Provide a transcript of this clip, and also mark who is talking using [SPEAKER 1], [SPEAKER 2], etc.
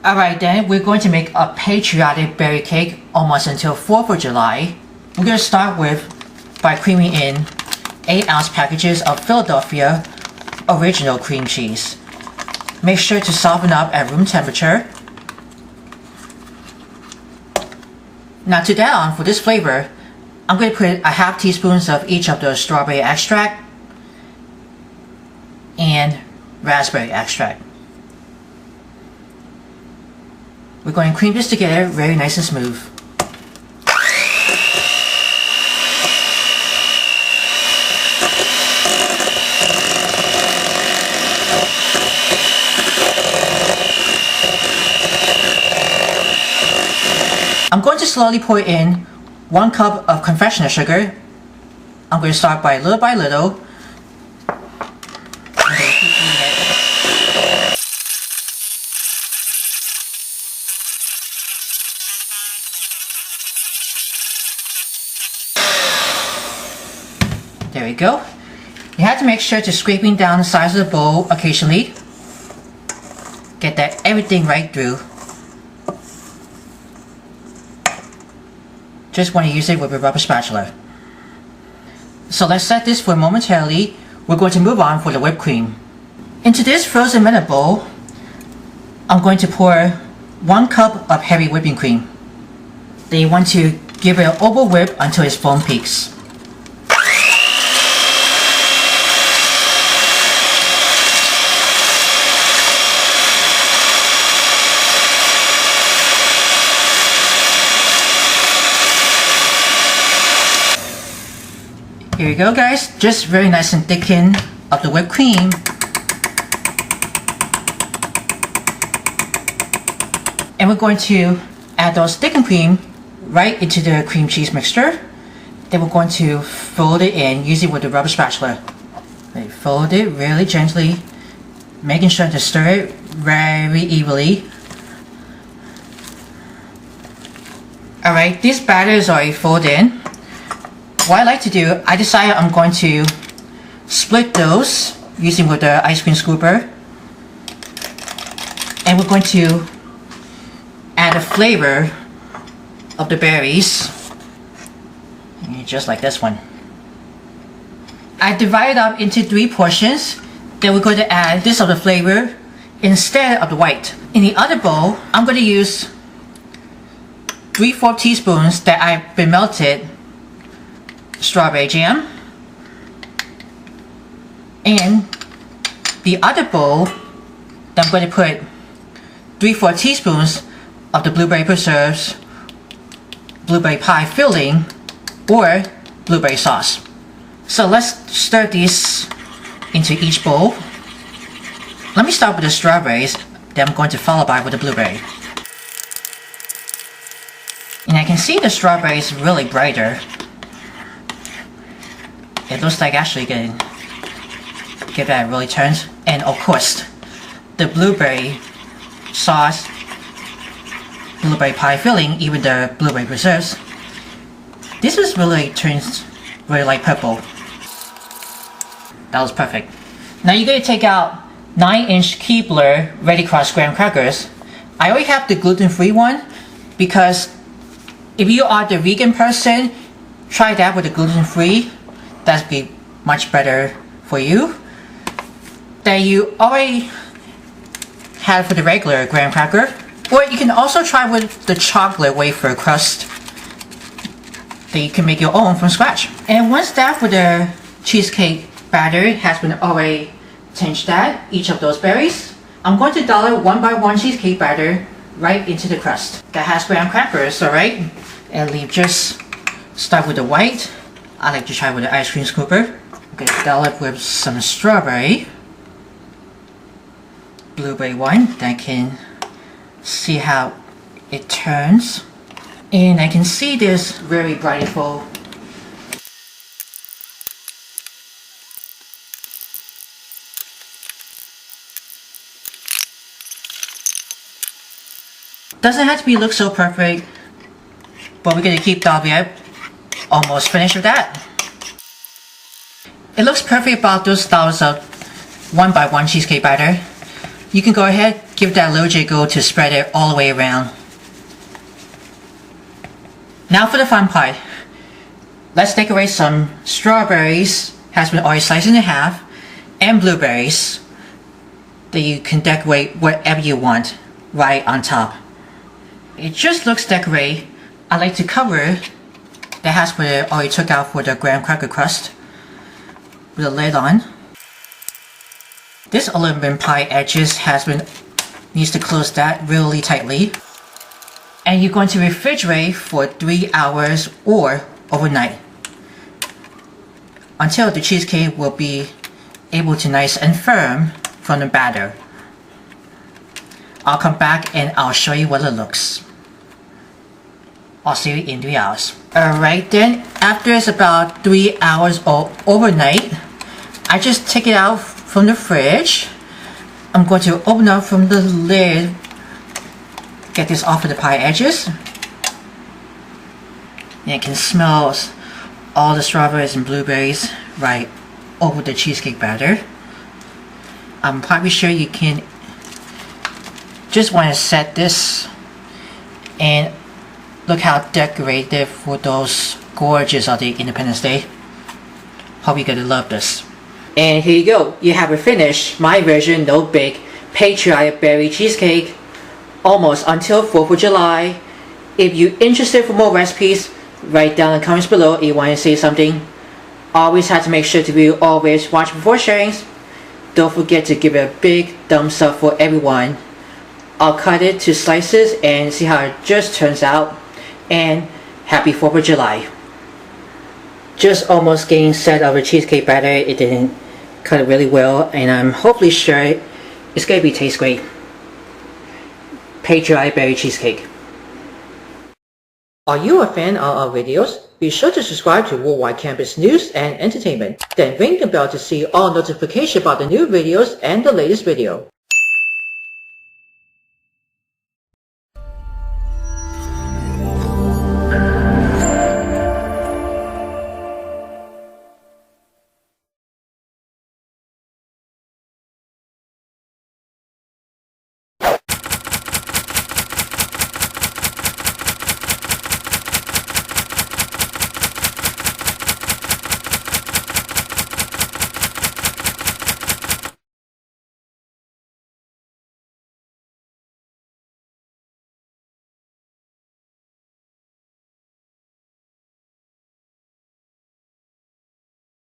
[SPEAKER 1] Alright then, we're going to make a patriotic berry cake almost until 4th of July. We're going to start with by creaming in 8-ounce packages of Philadelphia original cream cheese. Make sure to soften up at room temperature. Now to add on for this flavor, I'm going to put a half teaspoon of each of the strawberry extract and raspberry extract. We're going to cream this together very nice and smooth. I'm going to slowly pour in 1 cup of confectioner's sugar. I'm going to start by little. There we go. You have to make sure to scraping down the sides of the bowl occasionally. Get that everything right through. Just want to use it with a rubber spatula. So let's set this for momentarily. We're going to move on for the whipped cream. Into this frozen minute bowl, I'm going to pour 1 cup of heavy whipping cream. Then you want to give it an oval whip until its foam peaks. Here you go guys, just very nice and thickened of the whipped cream. And we're going to add those thickened cream right into the cream cheese mixture. Then we're going to fold it in using with the rubber spatula. Fold it really gently, making sure to stir it very evenly. Alright, this batter is already folded in. What I like to do, I decided I'm going to split those using with the ice cream scooper. And we're going to add a flavor of the berries. Just like this one. I divided up into 3 portions. Then we're going to add this of the flavor instead of the white. In the other bowl, I'm going to use 3/4 teaspoons that I've been melted strawberry jam, and the other bowl I'm going to put 3/4 teaspoons of the blueberry preserves, blueberry pie filling, or blueberry sauce. So let's stir these into each bowl. Let me start with the strawberries, then I'm going to follow by with the blueberry. And I can see the strawberries really brighter. It looks like actually getting give that really turns. And of course, the blueberry sauce, blueberry pie filling, even the blueberry preserves. This is really turns really like purple. That was perfect. Now you're going to take out 9-inch Keebler Ready Crust graham crackers. I already have the gluten-free one because if you are the vegan person, try that with the gluten-free. That'd be much better for you. Then you already have for the regular graham cracker, or you can also try with the chocolate wafer crust. Then you can make your own from scratch. And once that for the cheesecake batter has been already tinged at each of those berries, I'm going to dollop 1 by 1 cheesecake batter right into the crust. That has graham crackers, alright? And leave just start with the white. I like to try with the ice cream scooper. I'm going to dollop with some strawberry, blueberry one. Then I can see how it turns. And I can see this very brightful. Doesn't have to be look so perfect, but we're going to keep dolloping it. Almost finished with that. It looks perfect about those styles of 1 by 1 cheesecake batter. You can go ahead, give that little jiggle to spread it all the way around. Now for the fun part. Let's decorate some strawberries, has been already sliced in half, and blueberries that you can decorate whatever you want right on top. It just looks decorated. I like to cover the hasp that I already took out for the graham cracker crust with a lid on. This aluminum pie edges needs to close that really tightly. And you're going to refrigerate for 3 hours or overnight until the cheesecake will be able to nice and firm from the batter. I'll come back and I'll show you what it looks. I'll see you in 3 hours. Alright then, after it's about 3 hours or overnight, I just take it out from the fridge. I'm going to open up from the lid, get this off of the pie edges. And you can smell all the strawberries and blueberries right over the cheesecake batter. I'm probably sure you can just want to set this, and look how decorated for those gorgeous of the Independence Day. Hope you're gonna love this. And here you go, you have it finished, my version, no bake, Patriotic Berry Cheesecake, almost until 4th of July. If you're interested for more recipes, write down in the comments below if you want to say something. Always have to make sure to always watch before sharing. Don't forget to give it a big thumbs up for everyone. I'll cut it to slices and see how it just turns out. And happy 4th of July. Just almost getting set of a cheesecake batter. It didn't cut it really well, and I'm hopefully sure it's going to taste great. Patriotic Berry Cheesecake. Are you a fan of our videos? Be sure to subscribe to Worldwide Campus News and Entertainment. Then ring the bell to see all notifications about the new videos and the latest video.